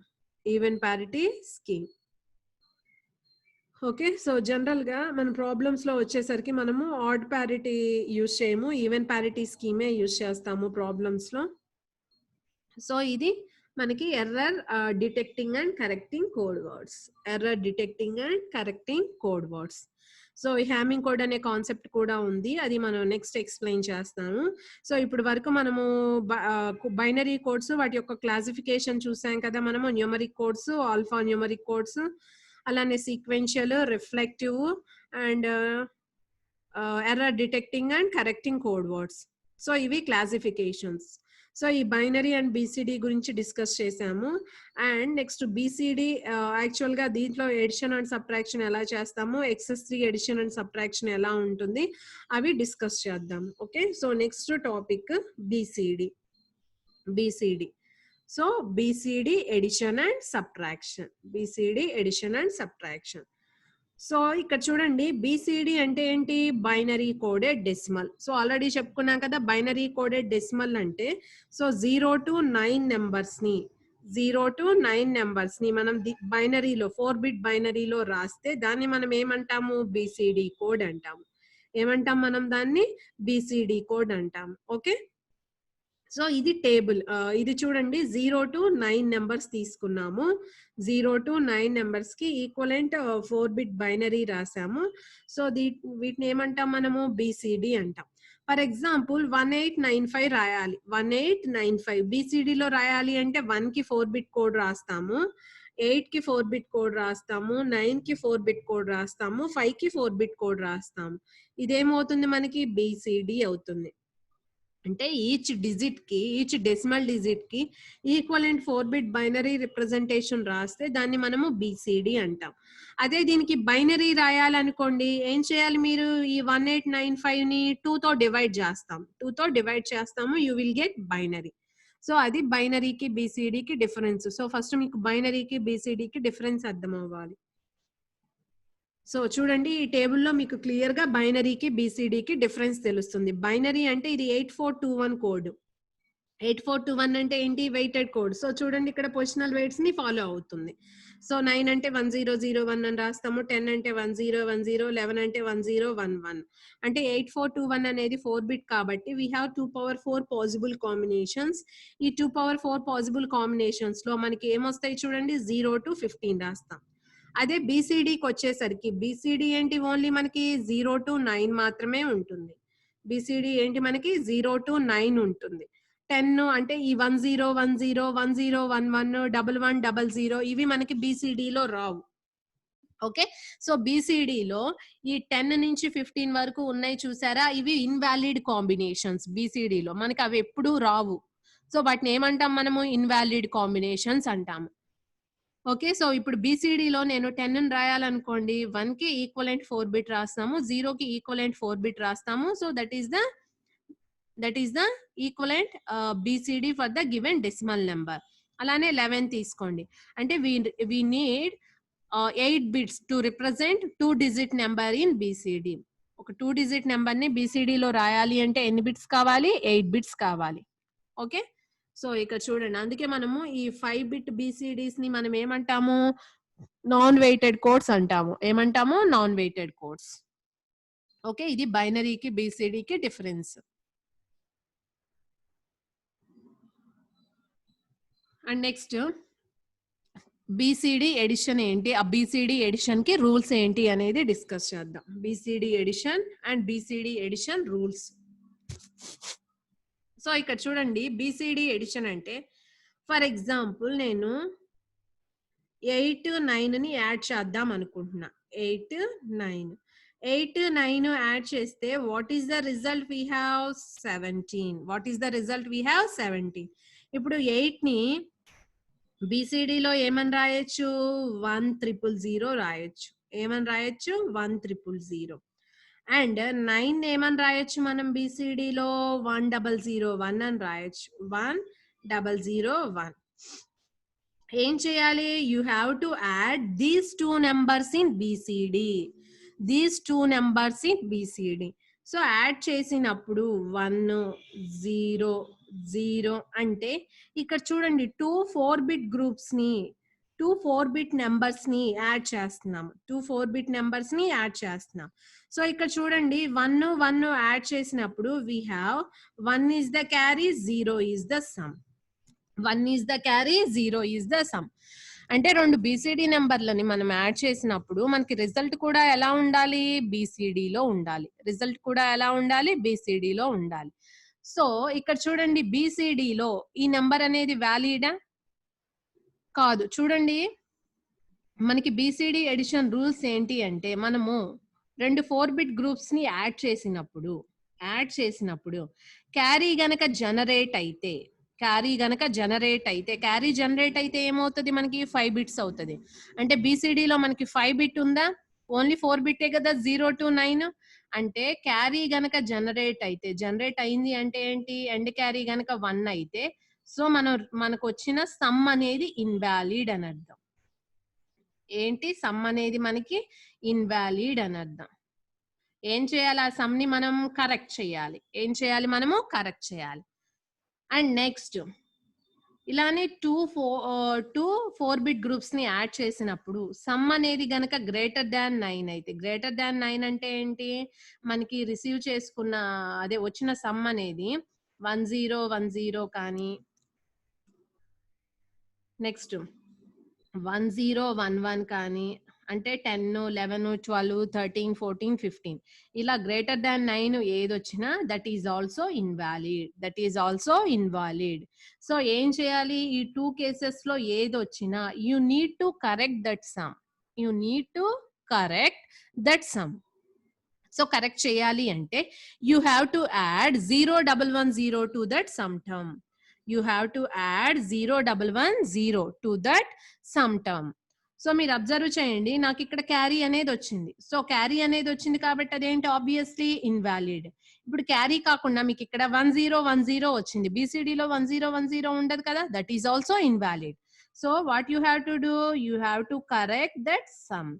Okay, so general గా మన ప్రాబ్లమ్స్ లో వచ్చేసరికి మనము ఆడ్ ప్యారిటీ యూజ్ చేయము, ఈవెన్ ప్యారిటీ స్కీమే యూజ్ చేస్తాము ప్రాబ్లమ్స్ లో. సో ఇది మనకి error detecting and correcting code words. So ఈ హ్యామింగ్ కోడ్ అనే కాన్సెప్ట్ కూడా ఉంది, అది మనం నెక్స్ట్ ఎక్స్ప్లెయిన్ చేస్తాను. సో ఇప్పుడు వరకు మనము బైనరీ కోడ్స్ వాటి యొక్క క్లాసిఫికేషన్ చూసాం కదా మనము, numeric codes, alpha numeric codes, అలానే sequential, reflective and error detecting and correcting code words. So ఇవి క్లాసిఫికేషన్స్. సో ఈ బైనరీ అండ్ బీసీడీ గురించి డిస్కస్ చేసాము. అండ్ నెక్స్ట్ బీసీడీ యాక్చువల్ గా దీంట్లో ఎడిషన్ అండ్ సబ్ట్రాక్షన్ ఎలా చేస్తాము, XS3 ఎడిషన్ అండ్ సబ్ట్రాక్షన్ ఎలా ఉంటుంది అవి డిస్కస్ చేద్దాం. Okay, so next topic BCD. So BCD addition and subtraction. So ఇక్కడ చూడండి బీసీడీ అంటే ఏంటి, binary coded decimal. So already చెప్పుకున్నాం కదా, బైనరీ కోడెడ్ డెసిమల్ అంటే సో 0 to 9 నెంబర్స్ ని మనం బైనరీలో 4-bit బైనరీలో రాస్తే దాన్ని మనం ఏమంటాము, బీసీడీ కోడ్ అంటాము. ఏమంటాం మనం దాన్ని, బీసీడీ కోడ్ అంటాము. ఓకే, సో ఇది టేబుల్. ఇది చూడండి 0 to 9 నెంబర్స్ తీసుకున్నాము. 0 to 9 నెంబర్స్ కి ఈక్వలెంట్ 4-bit బైనరీ రాసాము. సో వీటిని ఏమంటాం మనము, బీసీడీ అంటాం. ఫర్ ఎగ్జాంపుల్ 1895 రాయాలి, 1895 బీసీడీలో రాయాలి అంటే 1 కి 4-bit కోడ్ రాస్తాము, 8 కి 4-bit కోడ్ రాస్తాము, 9 కి 4-bit కోడ్ రాస్తాము, 5 కి 4-bit కోడ్ రాస్తాము. ఇదేమవుతుంది మనకి, బీసీడీ అవుతుంది. అంటే ఈచ్ డెసిమల్ డిజిట్ కి ఈక్వలెంట్ 4-bit బైనరీ రిప్రజెంటేషన్ రాస్తే దాన్ని మనము బీసీడీ అంటాం. అదే దీనికి బైనరీ రాయాలనుకోండి ఏం చేయాలి, మీరు ఈ 1895 ని 2 తో డివైడ్ చేస్తాము, you will get binary. So అది బైనరీకి బీసీడీకి డిఫరెన్స్. సో ఫస్ట్ మీకు బైనరీకి బీసీడీకి డిఫరెన్స్ అర్థం అవ్వాలి. సో చూడండి ఈ టేబుల్లో మీకు క్లియర్ గా బైనరీకి బీసీడీకి డిఫరెన్స్ తెలుస్తుంది. బైనరీ అంటే ఇది 8421 కోడ్. 8421 అంటే ఏంటి, వెయిటెడ్ కోడ్. సో చూడండి ఇక్కడ పొజిషనల్ వెయిట్స్ ని ఫాలో అవుతుంది. సో 9 అంటే 1001 అని రాస్తాము, 10 అంటే 1010, 11 అంటే 1011. అంటే 8421 అనేది 4-bit కాబట్టి వీ హ్యావ్ 2^4 పాసిబుల్ కాంబినేషన్స్. ఈ 2^4 పాసిబుల్ కాంబినేషన్స్ లో మనకి ఏమొస్తాయి చూడండి, 0 to 15 రాస్తాం. అదే బీసీడీకి వచ్చేసరికి బీసీడీ ఏంటి, ఓన్లీ మనకి 0 to 9 మాత్రమే ఉంటుంది. బీసీడీ ఏంటి మనకి 0 to 9 ఉంటుంది. 10 అంటే ఈ 1010, 1011, 1100 ఇవి మనకి బీసీడీలో రావు. ఓకే, సో బీసీడీలో ఈ 10 నుంచి 15 వరకు ఉన్నాయి చూసారా, ఇవి ఇన్వాలిడ్ కాంబినేషన్స్. బీసీడీలో మనకి అవి ఎప్పుడూ రావు. సో వాటిని ఏమంటాం మనము, ఇన్వాలిడ్ కాంబినేషన్స్ అంటాము. ఓకే, సో ఇప్పుడు బీసీడీలో నేను 10 రాయాలనుకోండి, 1 కి ఈక్వలెంట్ 4-bit రాస్తాము, 0 కి ఈక్వలెంట్ 4-bit రాస్తాము. So that is the equivalent BCD for the given decimal number. అలానే 11 తీసుకోండి, అంటే we need 8 bits to represent 2-digit number in BCD. ఒక 2-digit నెంబర్ ని బీసీడీలో రాయాలి అంటే ఎన్ని బిట్స్ కావాలి, 8 bits కావాలి. ఓకే, సో ఇక్కడ చూడండి అందుకే మనము ఈ 5-bit బీసీడీస్ ని మనం ఏమంటాము, నాన్ వెయిటెడ్ కోడ్స్ అంటాము. ఏమంటాము, నాన్ వెయిటెడ్ కోడ్స్. ఓకే, ఇది బైనరీకి బీసీడీకి difference. And next BCD addition ఏంటి, ఆ బీసీడీ ఎడిషన్ కి రూల్స్ ఏంటి అనేది డిస్కస్ చేద్దాం. BCD addition and BCD addition rules. So ఇక్కడ చూడండి, బీసీడీ ఎడిషన్ అంటే ఫర్ ఎగ్జాంపుల్ నేను 8 9 ని యాడ్ చేద్దాం అనుకుంటున్నా. 8 9 8 9 యాడ్ చేస్తే what is the result we have 17. What is the result we have 17. ఇప్పుడు 8 ని బీసీడీలో ఏమని రాయొచ్చు, 1000 రాయొచ్చు. ఏమని రాయొచ్చు, 1000. అండ్ 9 ఏమని రాయొచ్చు మనం బీసీడీలో 1001 అని రాయొచ్చు. 1001. ఏం చేయాలి, you have to add these 2 numbers in BCD. These 2 numbers in BCD. So add చేసినప్పుడు 1 0 0 అంటే ఇక్కడ చూడండి 2 4-bit గ్రూప్స్ ని 2 4-bit నెంబర్స్ ని యాడ్ చేస్తున్నాం. 2 4-bit నెంబర్స్ ని యాడ్ చేస్తున్నాం. సో ఇక్కడ చూడండి 1 1 యాడ్ చేసినప్పుడు we have 1 is the carry, 0 is the sum. 1 is the carry, 0 is the sum. అంటే రెండు బీసీడీ నెంబర్లని మనం యాడ్ చేసినప్పుడు మనకి రిజల్ట్ కూడా ఎలా ఉండాలి, బీసీడీలో ఉండాలి. రిజల్ట్ కూడా ఎలా ఉండాలి, బీసీడీలో ఉండాలి. సో ఇక్కడ చూడండి బీసీడీలో ఈ నెంబర్ అనేది వ్యాలిడా కాదు. చూడండి మనకి బీసీడీ ఎడిషన్ రూల్స్ ఏంటి అంటే మనము రెండు 4-bit గ్రూప్స్ ని యాడ్ చేసినప్పుడు క్యారీ గనక జనరేట్ అయితే క్యారీ జనరేట్ అయితే ఏమవుతుంది, మనకి 5 bits అవుతుంది. అంటే బీసీడీలో మనకి 5 bit ఉందా, ఓన్లీ 4 bit కదా, 0 to 9. అంటే క్యారీ గనక జనరేట్ అయింది అంటే ఏంటి, ఎండ్ క్యారీ గనక 1 అయితే సో మనకు వచ్చిన సమ్ అనేది ఇన్వాలిడ్ అని అర్థం. ఏంటి, సమ్ అనేది మనకి ఇన్వాలిడ్ అని అర్థం. ఏం చేయాలి, ఆ సమ్ ని మనం కరెక్ట్ చేయాలి. మనము కరెక్ట్ చేయాలి. అండ్ నెక్స్ట్ ఇలానే 2 4-bit గ్రూప్స్ ని యాడ్ చేసినప్పుడు సమ్ అనేది గనక గ్రేటర్ దాన్ 9 అయితే, గ్రేటర్ దాన్ 9 అంటే ఏంటి, మనకి రిసీవ్ చేసుకున్న అదే వచ్చిన సమ్ అనేది 1010 కానీ, నెక్స్ట్ 1011 కానీ, అంటే 10 11 12 13 14 15 ఇలా గ్రేటర్ దాన్ 9 ఏది వచ్చినా that is also invalid. So ఏం చేయాలి, ఈ 2 కేసెస్ లో ఏది వచ్చినా you need to correct that sum. So correct చేయాలి అంటే you have to add 0110 to that sum term. You have to add 0110 to that sum term. So మీరు అబ్జర్వ్ చేయండి, నాకు ఇక్కడ క్యారీ అనేది వచ్చింది. సో క్యారీ అనేది వచ్చింది కాబట్టి అదేంటి, ఆబ్వియస్లీ ఇన్వాలిడ్. ఇప్పుడు క్యారీ కాకుండా మీకు ఇక్కడ 1010 వచ్చింది, బీసీడీలో 1010 ఉండదు కదా, that is also invalid. So what you have to do, you have to correct that sum.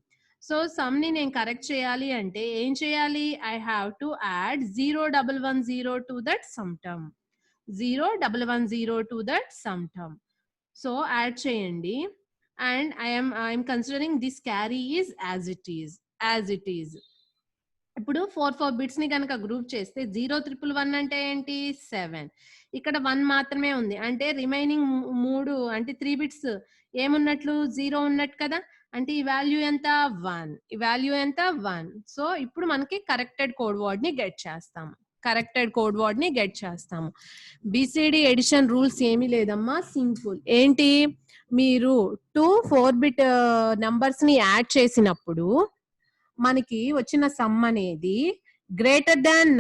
So some ని నేను కరెక్ట్ చేయాలి అంటే ఏం చేయాలి, I have to add 0110 to that sum term. 0110 to that sum term. So add చేయండి. And I am considering this carry is as it is. ఇప్పుడు 4 bits ని కనుక గ్రూప్ చేస్తే 0111 అంటే ఏంటి, 7. ఇక్కడ 1 మాత్రమే ఉంది అంటే రిమైనింగ్ 3 అంటే 3 bits ఏమున్నట్లు, 0 ఉన్నట్టు కదా. అంటే ఈ వాల్యూ ఎంత, 1. సో ఇప్పుడు మనకి కరెక్టెడ్ కోడ్ వర్డ్ ని గెట్ చేస్తాము. బీసీడీ ఎడిషన్ రూల్స్ ఏమీ లేదమ్మా, సింపుల్. ఏంటి, మీరు 2 4-bit నంబర్స్ ని యాడ్ చేసినప్పుడు మనకి వచ్చిన సమ్ అనేది గ్రేటర్ దాన్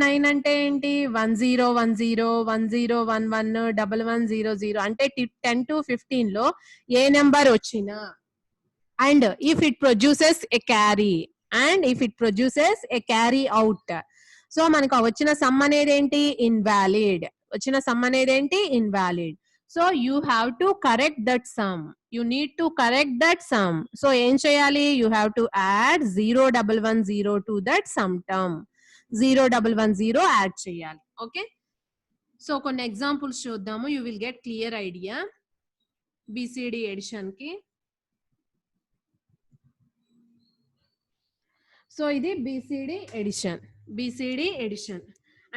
9 అంటే ఏంటి, 1010 1011 1100 అంటే 10 to 15 లో ఏ నెంబర్ వచ్చినా and if it produces a carry out. So మనకు వచ్చిన సమ్ అనేది ఏంటి, invalid. So you have to correct that sum. So ఏం చేయాలి, you have to add 0110 to that sum term. 0110 add చేయాలి. ఓకే, సో కొన్ని ఎగ్జాంపుల్స్ చూద్దాము, you will get clear idea BCD addition కి. సో ఇది బీసీడీ ఎడిషన్.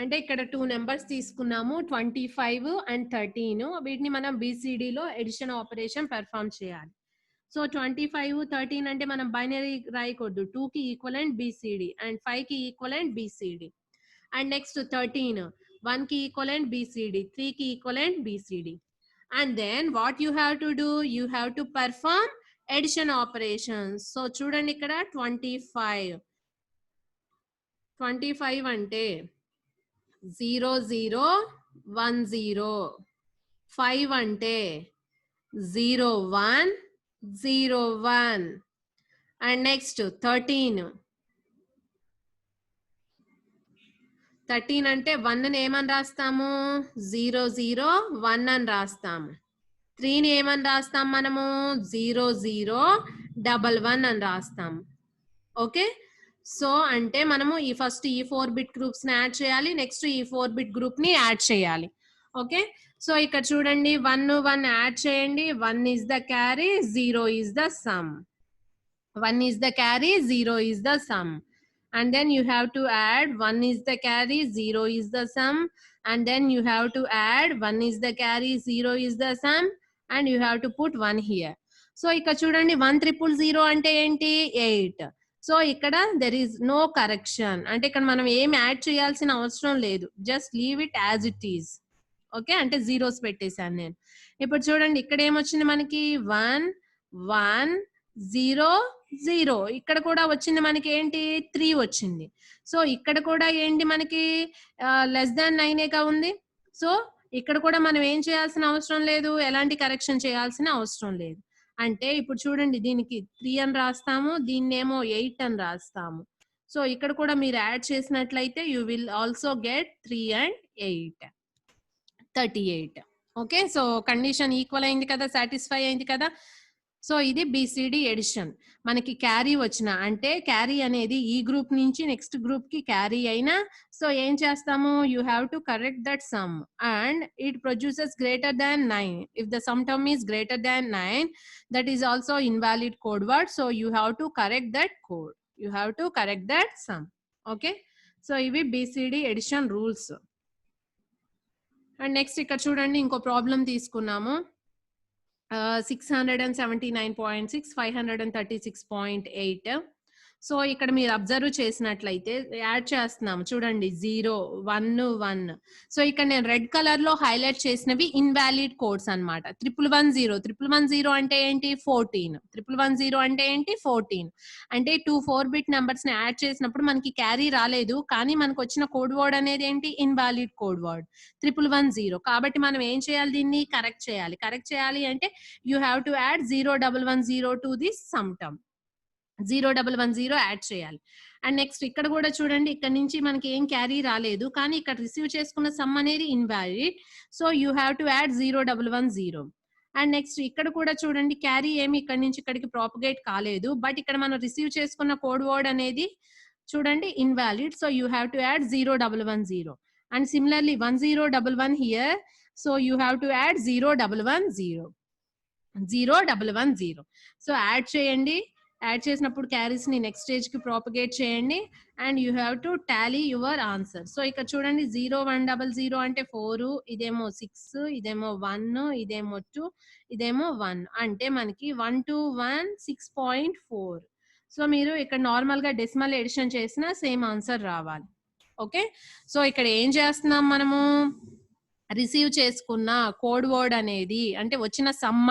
అంటే ఇక్కడ 2 నెంబర్స్ తీసుకున్నాము 25 అండ్ 13 వీటిని మనం బీసీడీలో ఎడిషన్ ఆపరేషన్ పెర్ఫామ్ చేయాలి. సో 25 13 అంటే మనం బైనరీ రాయకూడదు. 2 కి ఈక్వలెంట్ బీసీడీ అండ్ 5 కి ఈక్వలెంట్ బీసీడీ. అండ్ నెక్స్ట్ 13 1 కి ఈక్వలెంట్ బీసీడీ 3 కి equivalent BCD. And then what you have to do, you have to perform addition operations. So చూడండి ఇక్కడ 25 అంటే 0 0 1 0, 5 అంటే 0 1 0 1, and next 13 అంటే 1 ని ఏమని రాస్తాము 0 0 1 అని రాస్తాము. 3 ని ఏమని రాస్తాం మనము 0 0 1 1 అని రాస్తాము. ఓకే, సో అంటే మనము ఈ ఫస్ట్ ఈ 4 బిట్ గ్రూప్స్ ని యాడ్ చేయాలి, నెక్స్ట్ ఈ 4 బిట్ గ్రూప్ ని యాడ్ చేయాలి. ఓకే, సో ఇక్కడ చూడండి 1 1 యాడ్ చేయండి. 1 is the carry, 0 is the sum. 1 is the carry, 0 is the sum. And then you have to add 1 is the carry, 0 is the sum. And then you have to add 1 is the carry, 0 is the sum. And you have to put 1 here. So ఇక్కడ చూడండి 1000 అంటే ఏంటి 8. సో ఇక్కడ దెర్ ఈస్ నో కరెక్షన్, అంటే ఇక్కడ మనం ఏం యాడ్ చేయాల్సిన అవసరం లేదు, just leave it as it is. Okay, అంటే జీరోస్ పెట్టేశాను నేను. ఇప్పుడు చూడండి ఇక్కడ ఏమొచ్చింది మనకి 1 1 0 0. ఇక్కడ కూడా వచ్చింది మనకి ఏంటి 3 వచ్చింది. సో ఇక్కడ కూడా ఏంటి మనకి లెస్ దాన్ 9గా ఉంది. సో ఇక్కడ కూడా మనం ఏం చేయాల్సిన అవసరం లేదు, ఎలాంటి కరెక్షన్ చేయాల్సిన అవసరం లేదు. అంటే ఇప్పుడు చూడండి దీనికి 3 అని రాస్తాము, దీన్నేమో 8 అని రాస్తాము. సో ఇక్కడ కూడా మీరు యాడ్ చేసినట్లయితే you will also get 3 and 8 38. Okay, so condition equal అయింది కదా, సాటిస్ఫై అయింది కదా. సో ఇది బీసీడీ ఎడిషన్. మనకి క్యారీ వచ్చిన అంటే క్యారీ అనేది ఈ గ్రూప్ నుంచి నెక్స్ట్ గ్రూప్ కి క్యారీ అయినా సో ఏం చేస్తాము, you have to correct that sum and it produces greater than 9. If the sum term is greater than 9 that is also invalid code word. So you have to correct that code, you have to correct that sum. Okay, so ఇవి BCD addition rules. And next ఇక్కడ చూడండి ఇంకో ప్రాబ్లం తీసుకున్నాము. 679.6 536.8. సో ఇక్కడ మీరు అబ్జర్వ్ చేసినట్లయితే యాడ్ చేస్తున్నాము చూడండి 0 1 1. సో ఇక్కడ నేను రెడ్ కలర్ లో హైలైట్ చేసినవి ఇన్వాలిడ్ కోడ్స్ అన్నమాట. 1110 అంటే ఏంటి 14, 1110 అంటే ఏంటి 14. అంటే 2 4-bit నెంబర్స్ ని యాడ్ చేసినప్పుడు మనకి క్యారీ రాలేదు, కానీ మనకు వచ్చిన కోడ్ వర్డ్ అనేది ఏంటి ఇన్వాలిడ్ కోడ్ వర్డ్ 1110. కాబట్టి మనం ఏం చేయాలి, దీన్ని కరెక్ట్ చేయాలి. కరెక్ట్ చేయాలి అంటే you have to add 0110 to this some term, 0110 add చేయాలి. అండ్ నెక్స్ట్ ఇక్కడ కూడా చూడండి ఇక్కడ నుంచి మనకి ఏం క్యారీ రాలేదు, కానీ ఇక్కడ రిసీవ్ చేసుకున్న సమ్ అనేది invalid. So you have to add 0110. And next ఇక్కడ కూడా చూడండి క్యారీ ఏమి ఇక్కడ నుంచి ఇక్కడికి ప్రాపగేట్ కాలేదు, బట్ ఇక్కడ మనం రిసీవ్ చేసుకున్న కోడ్ వర్డ్ అనేది చూడండి invalid. So you have to add 0110. And similarly 1011 here. So you have to add 0110. So add చేయండి. యాడ్ చేసినప్పుడు క్యారీస్ ని నెక్స్ట్ స్టేజ్ కి ప్రాపగేట్ చేయండి and you have to Tally your answer. So ఇక్కడ చూడండి 0100 అంటే 4, ఇదేమో 6, ఇదేమో 1, ఇదేమో 2, ఇదేమో 1. అంటే మనకి 121 6.4. సో మీరు ఇక్కడ నార్మల్ గా డెసిమల్ ఎడిషన్ చేసిన సేమ్ ఆన్సర్ రావాలి. ఓకే, సో ఇక్కడ ఏం చేస్తున్నాం మనము, రిసీవ్ చేసుకున్న కోడ్ వర్డ్ అనేది అంటే వచ్చిన సమ్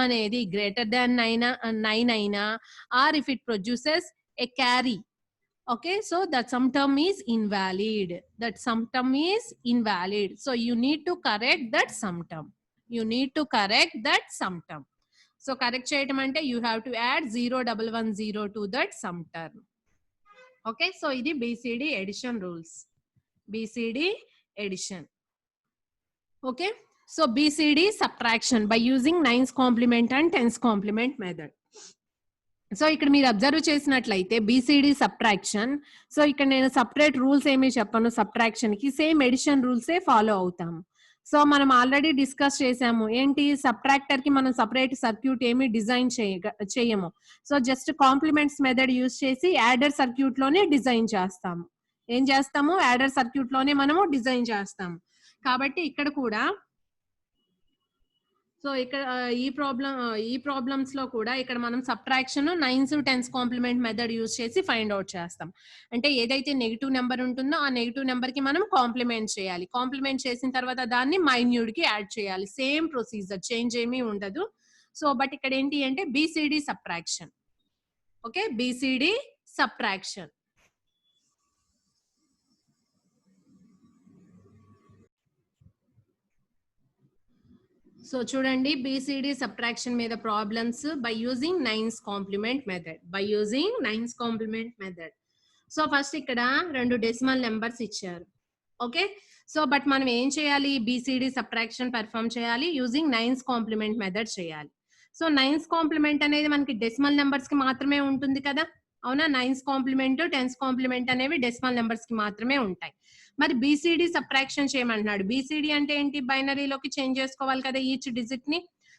అనేది గ్రేటర్ దాన్ 9 అయినా or if it produces a carry. Okay, so that sum term is invalid. So you need to correct that sum term. So correct చేయటం అంటే you have to add 0110 to that sum term. Okay, so ఇది BCD addition rules, BCD addition. Okay, so BCD subtraction by using 9's complement and 10's complement method. So ఇక్కడ మీరు అబ్జర్వ్ చేసినట్లయితే BCD సబ్ట్రాక్షన్. సో ఇక్కడ నేను సపరేట్ రూల్స్ ఏమీ చెప్పను, సబ్ట్రాక్షన్ కి సేమ్ ఎడిషన్ రూల్సే ఫాలో అవుతాము. సో మనం ఆల్రెడీ డిస్కస్ చేసాము ఏంటి, సబ్ట్రాక్టర్ కి మనం సపరేట్ సర్క్యూట్ ఏమి డిజైన్ చేయము. So just compliments method use చేసి యాడర్ సర్క్యూట్ లోనే డిజైన్ చేస్తాము. ఏం చేస్తాము, యాడర్ సర్క్యూట్ లోనే మనము డిజైన్ చేస్తాము. కాబట్టి ఇక్కడ కూడా సో ఇక్కడ ఈ ప్రాబ్లమ్స్ లో కూడా ఇక్కడ మనం subtraction 9s 10s complement method use చేసి ఫైండ్ అవుట్ చేస్తాం. అంటే ఏదైతే నెగిటివ్ నెంబర్ ఉంటుందో ఆ నెగిటివ్ నెంబర్ కి మనం కాంప్లిమెంట్ చేయాలి. కాంప్లిమెంట్ చేసిన తర్వాత దాన్ని మైన్యూడ్ కి యాడ్ చేయాలి. సేమ్ ప్రొసీజర్, చేంజ్ ఏమీ ఉండదు. సో బట్ ఇక్కడ ఏంటి అంటే BCD subtraction. Okay, BCD subtraction. So చూడండి, BCD సబ్ట్రాక్షన్ మీద problems by using 9s complement method. So first ఇక్కడ 2 డెసిమల్ నెంబర్స్ ఇచ్చారు. ఓకే, సో బట్ మనం ఏం చేయాలి, BCD సబ్ట్రాక్షన్ పెర్ఫామ్ చేయాలి, యూజింగ్ 9s కాంప్లిమెంట్ మెథడ్ చేయాలి. సో 9s కాంప్లిమెంట్ అనేది మనకి డెసిమల్ నెంబర్స్ కి మాత్రమే ఉంటుంది కదా, అవునా? 9s కాంప్లిమెంట్ 10s కాంప్లిమెంట్ అనేవి డెసిమల్ నెంబర్స్ కి మాత్రమే ఉంటాయి. మరి BCD సబ్ట్రాక్షన్ చేయమంటున్నాడు. BCD అంటే ఏంటి, బైనరీలోకి చేంజ్ చేసుకోవాలి కదా ఈచ్ డిజిట్ ని.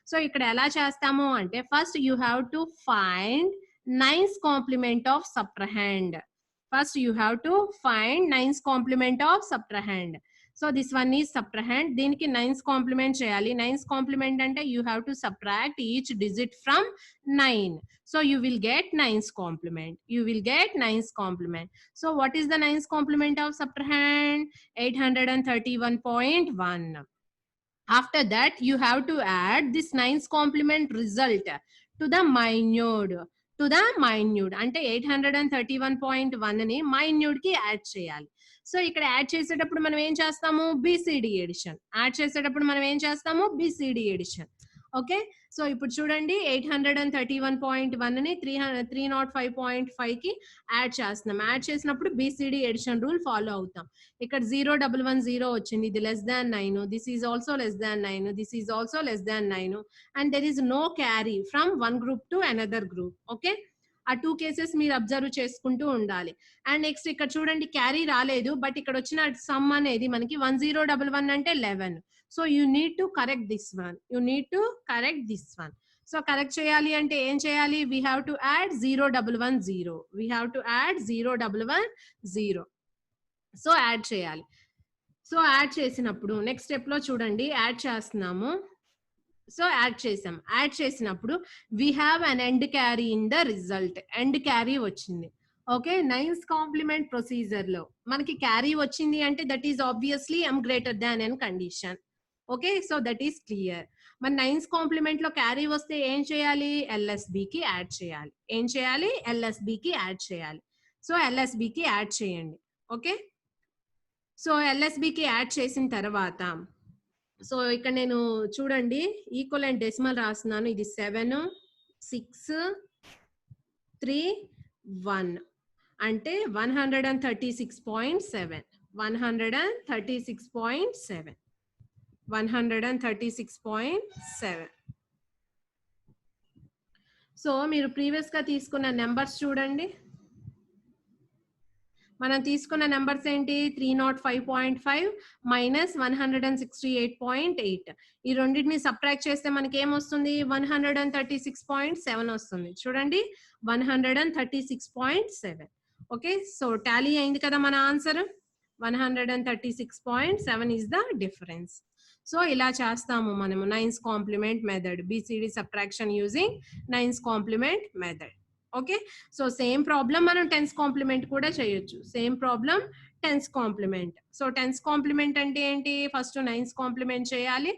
సో ఇక్కడ ఎలా చేస్తాము అంటే first you have to find 9s complement of subtrahend. So this one is subtrahend. దీనికి 9s కాంప్లిమెంట్ చేయాలి. 9s కాంప్లిమెంట్ అంటే you have to subtract each digit from 9. So you will get 9s complement. So what is the 9s complement of subtrahend? 831.1. After that you have to add this 9s complement result to the minute. అంటే 831.1 ని మైన్యూడ్ కి యాడ్ చేయాలి. సో ఇక్కడ యాడ్ చేసేటప్పుడు మనం ఏం చేస్తాము, BCD ఎడిషన్. ఓకే, సో ఇప్పుడు చూడండి 831.1 ని 305.5 కి యాడ్ చేస్తున్నాం. యాడ్ చేసినప్పుడు BCD ఎడిషన్ రూల్ ఫాలో అవుతాం. ఇక్కడ 0110 వచ్చింది, ఇది less than 9, this is also less than 9, this is also less than 9, and there is no carry from one group to another group. Okay, ఆ 2 కేసెస్ మీరు అబ్జర్వ్ చేసుకుంటూ ఉండాలి. అండ్ నెక్స్ట్ ఇక్కడ చూడండి క్యారీ రాలేదు, బట్ ఇక్కడ వచ్చిన సమ్ అనేది మనకి 1011 అంటే 11. So you need to correct this one. So correct చేయాలి అంటే ఏం చేయాలి, we have to add 0110. So add చేయాలి. సో యాడ్ చేసినప్పుడు నెక్స్ట్ స్టెప్ లో చూడండి యాడ్ చేస్తున్నాము. సో యాడ్ చేసినప్పుడు we have an end carry in the result. End carry వచ్చింది. ఓకే, 9s కాంప్లిమెంట్ ప్రొసీజర్ లో మనకి క్యారీ వచ్చింది అంటే that is obviously m greater than n condition. Okay, so that is clear. మన 9s కాంప్లిమెంట్ లో క్యారీ వస్తే ఏం చేయాలి, LSB కి యాడ్ చేయాలి. సో LSB కి యాడ్ చేయండి. ఓకే, సో LSB కి యాడ్ చేసిన తర్వాత సో ఇక్కడ నేను చూడండి ఈక్వలెంట్ డెసిమల్ రాస్తున్నాను. ఇది 7 6 3 1 అంటే 136.7. 136.7. సో మీరు ప్రీవియస్ గా తీసుకున్న నెంబర్స్ చూడండి. మనం తీసుకున్న నెంబర్స్ ఏంటి, 305.5 మైనస్ 168.8. ఈ రెండింటిని సబ్ట్రాక్ట్ చేస్తే మనకి ఏమొస్తుంది, 136.7 వస్తుంది. చూడండి 136.7. ఓకే, సో టాలీ అయింది కదా మన answer. 136.7 is the difference. So ఇలా చేస్తాము మనము 9s complement method, BCD subtraction using 9s complement method. Okay, so same problem మనం 10s కాంప్లిమెంట్ కూడా చేయొచ్చు. 10s complement. So 10s complement అంటే ఏంటి, ఫస్ట్ 9s కాంప్లిమెంట్ చేయాలి.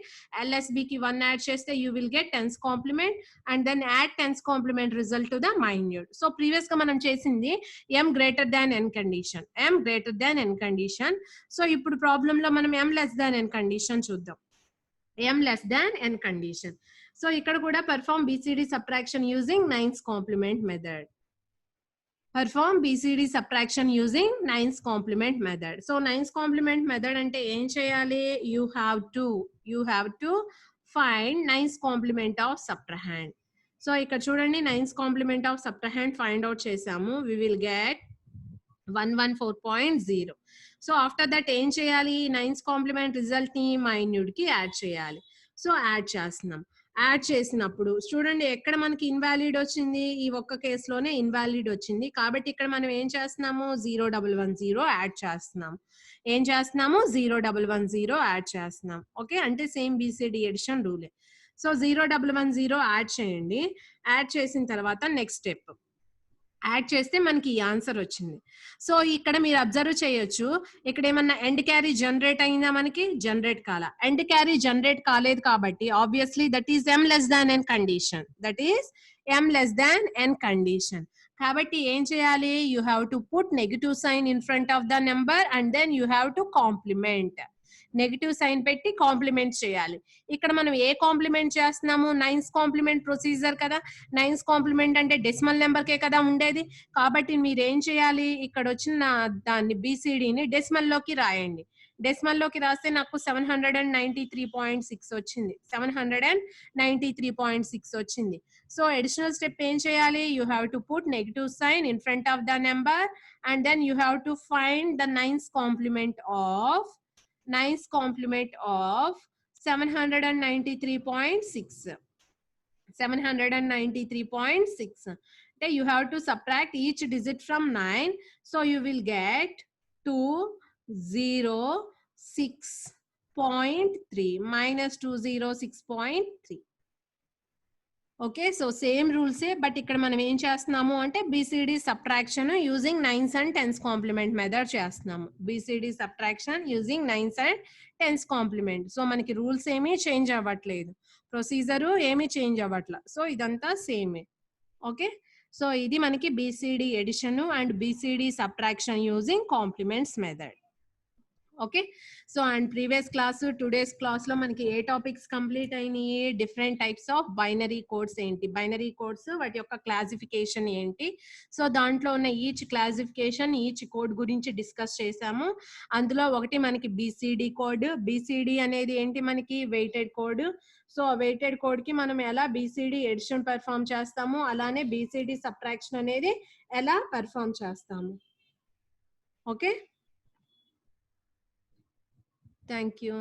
LSB కి 1 యాడ్ చేస్తే you will get 10s complement and then add 10s complement result to the minuend. So previous గా మనం చేసింది m greater than n condition. So ఇప్పుడు ప్రాబ్లం లో మనం m less than n condition చూద్దాం. m less than n condition. So ఇక్కడ కూడా perform BCD subtraction using 9s complement method. So 9s complement method అంటే ఏం చేయాలి, you have to find 9s complement of subtrahend. So ఇక్కడ చూడండి 9s complement of subtrahend find out చేసాము. we will get 114.0. So after that ఏం చేయాలి, 9s కాంప్లిమెంట్ రిజల్ట్ ని మైన్యూడ్ కి యాడ్ చేయాలి. సో యాడ్ చేస్తున్నాం. యాడ్ చేసినప్పుడు చూడండి ఎక్కడ మనకి ఇన్వాలిడ్ వచ్చింది, ఈ ఒక్క కేసులోనే ఇన్వాలిడ్ వచ్చింది. కాబట్టి ఇక్కడ మనం ఏం చేస్తున్నాము, 0110 యాడ్ చేస్తున్నాం. ఏం చేస్తున్నాము, 0110 యాడ్ చేస్తున్నాం. ఓకే, అంటే సేమ్ బీసీడీ ఎడిషన్ రూలే. సో 0110 యాడ్ చేయండి. యాడ్ చేసిన తర్వాత నెక్స్ట్ స్టెప్ యాడ్ చేస్తే మనకి ఈ ఆన్సర్ వచ్చింది. సో ఇక్కడ మీరు అబ్జర్వ్ చేయొచ్చు, ఇక్కడ ఏమన్నా ఎండ్ క్యారీ జనరేట్ అయిందా, మనకి జనరేట్ కాలా. ఎండ్ క్యారీ జనరేట్ కాలేదు కాబట్టి obviously that is m less than n condition, that is m less than n condition. కాబట్టి ఏం చేయాలి, you have to put negative sign in front of the number and then you have to complement. Negative sign పెట్టి కాంప్లిమెంట్ చేయాలి. ఇక్కడ మనం ఏ కాంప్లిమెంట్ చేస్తున్నాము, నైన్స్ కాంప్లిమెంట్ ప్రొసీజర్ కదా. నైన్స్ కాంప్లిమెంట్ అంటే డెసిమల్ నెంబర్ కే కదా ఉండేది. కాబట్టి మీరు ఏం చేయాలి, ఇక్కడ వచ్చిన దాన్ని బీసీడీని డెసిమల్ లోకి రాయండి. డెసిమల్ లోకి రాస్తే నాకు 793.6 వచ్చింది. 793.6 వచ్చింది. సో అడిషనల్ స్టెప్ ఏం చేయాలి, you have to put negative sign in front of the number and then you have to find the nines complement of 793.6. 793.6. Okay, you have to subtract each digit from 9. So you will get 206.3 minus 206.3. Okay, so same రూల్సే, బట్ ఇక్కడ మనం ఏం చేస్తున్నాము అంటే BCD subtraction using nines and tens complement method చేస్తున్నాము. BCD subtraction using nines and tens complement. So మనకి రూల్స్ ఏమీ చేంజ్ అవ్వట్లేదు, ప్రొసీజరు ఏమీ చేంజ్ అవ్వట్లేదు. సో ఇదంతా సేమే. ఓకే, సో ఇది మనకి BCD addition and BCD subtraction using complements method. Okay, so and previous class today's class లో మనకి ఏ టాపిక్స్ కంప్లీట్ అయినాయి, different types of binary codes ఏంటి, బైనరీ కోడ్స్ వాటి యొక్క క్లాసిఫికేషన్ ఏంటి. సో దాంట్లో ఉన్న ఈచ్ క్లాసిఫికేషన్, ఈచ్ కోడ్ గురించి డిస్కస్ చేసాము. అందులో ఒకటి మనకి బీసీడీ కోడ్. బీసీడీ అనేది ఏంటి, మనకి weighted code. So weighted code కి మనం ఎలా బీసీడీ ఎడిషన్ పెర్ఫామ్ చేస్తాము, అలానే బీసీడీ సబ్ట్రాక్షన్ అనేది ఎలా పెర్ఫామ్ చేస్తాము. Okay, thank you.